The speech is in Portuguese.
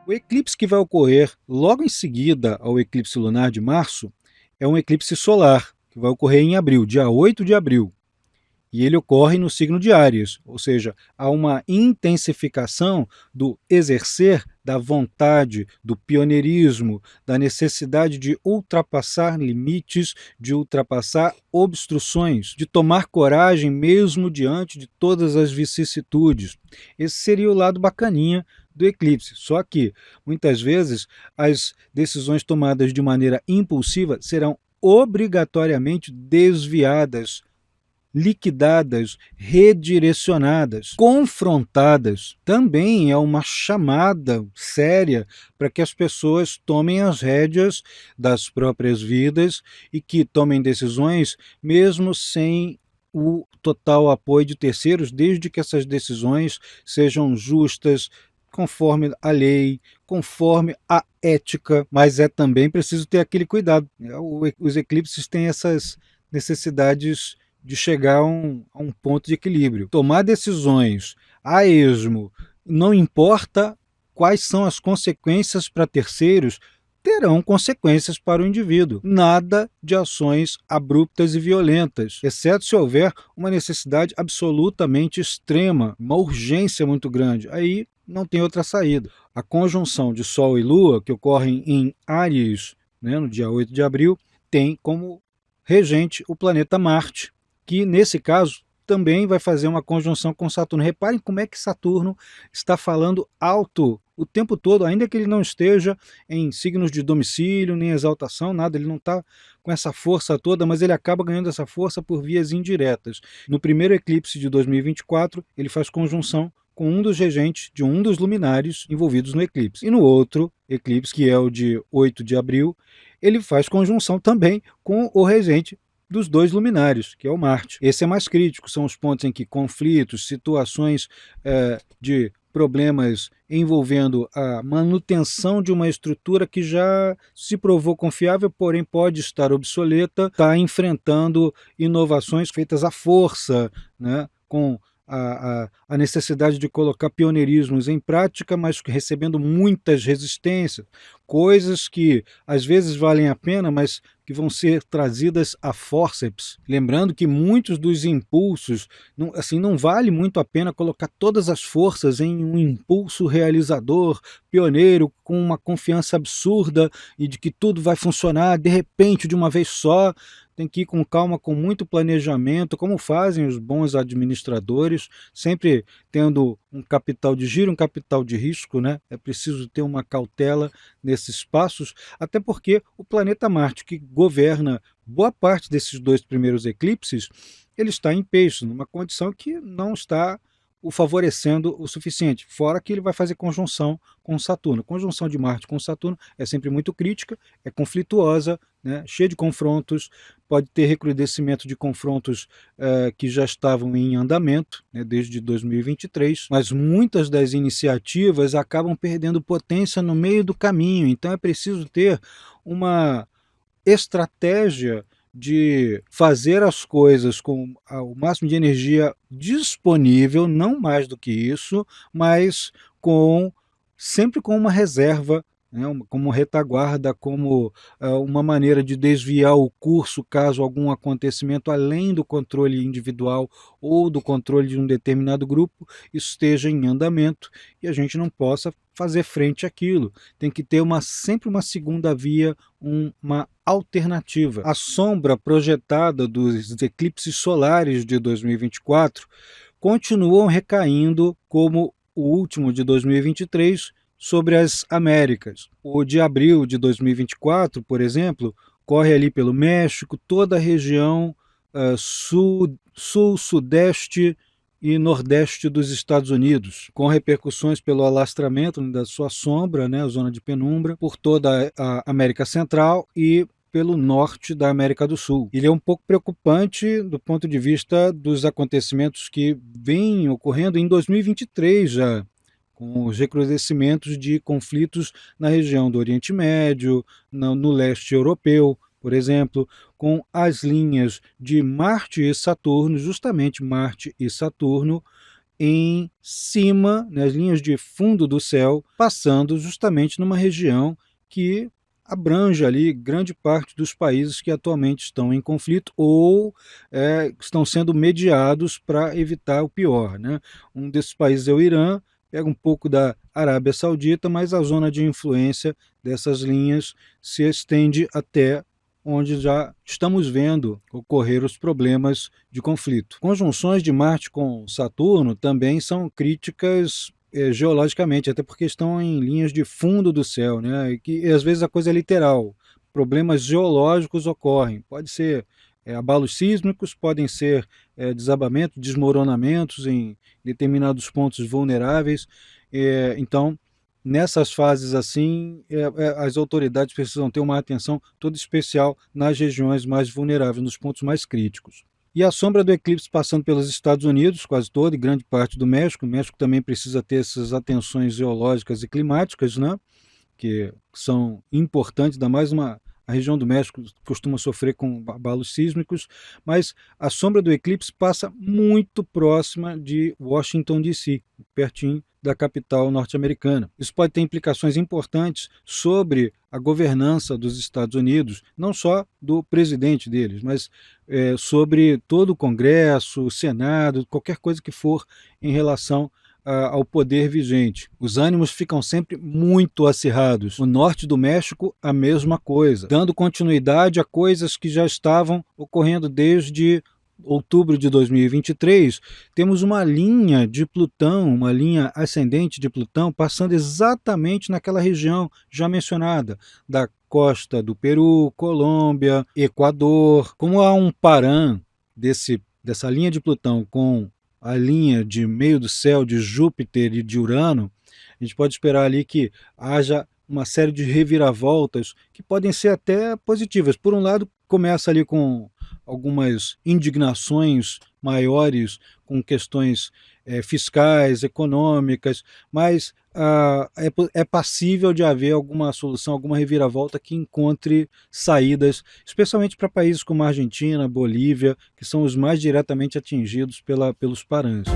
O eclipse que vai ocorrer logo em seguida ao eclipse lunar de março é um eclipse solar, que vai ocorrer em abril, dia 8 de abril. E ele ocorre no signo de Áries, ou seja, há uma intensificação do exercer, da vontade, do pioneirismo, da necessidade de ultrapassar limites, de ultrapassar obstruções, de tomar coragem mesmo diante de todas as vicissitudes. Esse seria o lado bacaninha do eclipse. Só que, muitas vezes, as decisões tomadas de maneira impulsiva serão obrigatoriamente desviadas, liquidadas, redirecionadas, confrontadas. Também é uma chamada séria para que as pessoas tomem as rédeas das próprias vidas e que tomem decisões mesmo sem o total apoio de terceiros, desde que essas decisões sejam justas, conforme a lei, conforme a ética, mas é também preciso ter aquele cuidado. Os eclipses têm essas necessidades de chegar a um ponto de equilíbrio. Tomar decisões a esmo, não importa quais são as consequências para terceiros, terão consequências para o indivíduo. Nada de ações abruptas e violentas, exceto se houver uma necessidade absolutamente extrema, uma urgência muito grande. Aí não tem outra saída. A conjunção de Sol e Lua, que ocorre em Áries, né, no dia 8 de abril, tem como regente o planeta Marte, que nesse caso também vai fazer uma conjunção com Saturno. Reparem como é que Saturno está falando alto o tempo todo, ainda que ele não esteja em signos de domicílio, nem exaltação, nada, ele não está com essa força toda, mas ele acaba ganhando essa força por vias indiretas. No primeiro eclipse de 2024, ele faz conjunção com um dos regentes de um dos luminares envolvidos no eclipse. E no outro eclipse, que é o de 8 de abril, ele faz conjunção também com o regente dos dois luminares, que é o Marte. Esse é mais crítico, são os pontos em que conflitos, situações de problemas envolvendo a manutenção de uma estrutura que já se provou confiável, porém pode estar obsoleta, está enfrentando inovações feitas à força, né, com a necessidade de colocar pioneirismos em prática, mas recebendo muitas resistências, coisas que às vezes valem a pena, mas que vão ser trazidas a fórceps. Lembrando que muitos dos impulsos, não vale muito a pena colocar todas as forças em um impulso realizador, pioneiro, com uma confiança absurda e de que tudo vai funcionar de repente, de uma vez só. Tem que ir com calma, com muito planejamento, como fazem os bons administradores, sempre tendo um capital de giro, um capital de risco, né? É preciso ter uma cautela nesses passos, até porque o planeta Marte, que governa boa parte desses dois primeiros eclipses, ele está em peixe, numa condição que não está o favorecendo o suficiente, fora que ele vai fazer conjunção com Saturno. Conjunção de Marte com Saturno é sempre muito crítica, é conflituosa, né, cheia de confrontos, pode ter recrudescimento de confrontos que já estavam em andamento, né, desde 2023, mas muitas das iniciativas acabam perdendo potência no meio do caminho, então é preciso ter uma estratégia de fazer as coisas com o máximo de energia disponível, não mais do que isso, mas sempre com uma reserva, né, como retaguarda, como uma maneira de desviar o curso caso algum acontecimento além do controle individual ou do controle de um determinado grupo esteja em andamento e a gente não possa fazer frente àquilo. Tem que ter sempre uma segunda via, uma alternativa. A sombra projetada dos eclipses solares de 2024 continuam recaindo, como o último de 2023, sobre as Américas. O de abril de 2024, por exemplo, corre ali pelo México, toda a região sul, sudeste e nordeste dos Estados Unidos, com repercussões pelo alastramento da sua sombra, né, a zona de penumbra, por toda a América Central e pelo norte da América do Sul. Ele é um pouco preocupante do ponto de vista dos acontecimentos que vêm ocorrendo em 2023 já, com os recrudescimentos de conflitos na região do Oriente Médio, no leste europeu, por exemplo, com as linhas de Marte e Saturno, justamente Marte e Saturno, em cima, nas linhas de fundo do céu, passando justamente numa região que abrange ali grande parte dos países que atualmente estão em conflito ou estão sendo mediados para evitar o pior, né? Um desses países é o Irã, pega um pouco da Arábia Saudita, mas a zona de influência dessas linhas se estende até onde já estamos vendo ocorrer os problemas de conflito. Conjunções de Marte com Saturno também são críticas geologicamente, até porque estão em linhas de fundo do céu, né? E às vezes a coisa é literal. Problemas geológicos ocorrem. Pode ser abalos sísmicos, podem ser desabamentos, desmoronamentos em determinados pontos vulneráveis. Então, nessas fases assim, as autoridades precisam ter uma atenção toda especial nas regiões mais vulneráveis, nos pontos mais críticos. E a sombra do eclipse passando pelos Estados Unidos, quase toda e grande parte do México. O México também precisa ter essas atenções geológicas e climáticas, né? Que são importantes, ainda mais a região do México costuma sofrer com abalos sísmicos, mas a sombra do eclipse passa muito próxima de Washington, D.C., pertinho da capital norte-americana. Isso pode ter implicações importantes sobre a governança dos Estados Unidos, não só do presidente deles, mas sobre todo o Congresso, o Senado, qualquer coisa que for em relação ao poder vigente. Os ânimos ficam sempre muito acirrados. O norte do México, a mesma coisa, dando continuidade a coisas que já estavam ocorrendo desde outubro de 2023, temos uma linha de Plutão, uma linha ascendente de Plutão, passando exatamente naquela região já mencionada, da costa do Peru, Colômbia, Equador. Como há um parã dessa linha de Plutão com a linha de meio do céu de Júpiter e de Urano, a gente pode esperar ali que haja uma série de reviravoltas que podem ser até positivas. Por um lado, começa ali com algumas indignações maiores com questões fiscais, econômicas, mas é passível de haver alguma solução, alguma reviravolta que encontre saídas, especialmente para países como a Argentina, Bolívia, que são os mais diretamente atingidos pelos parãs.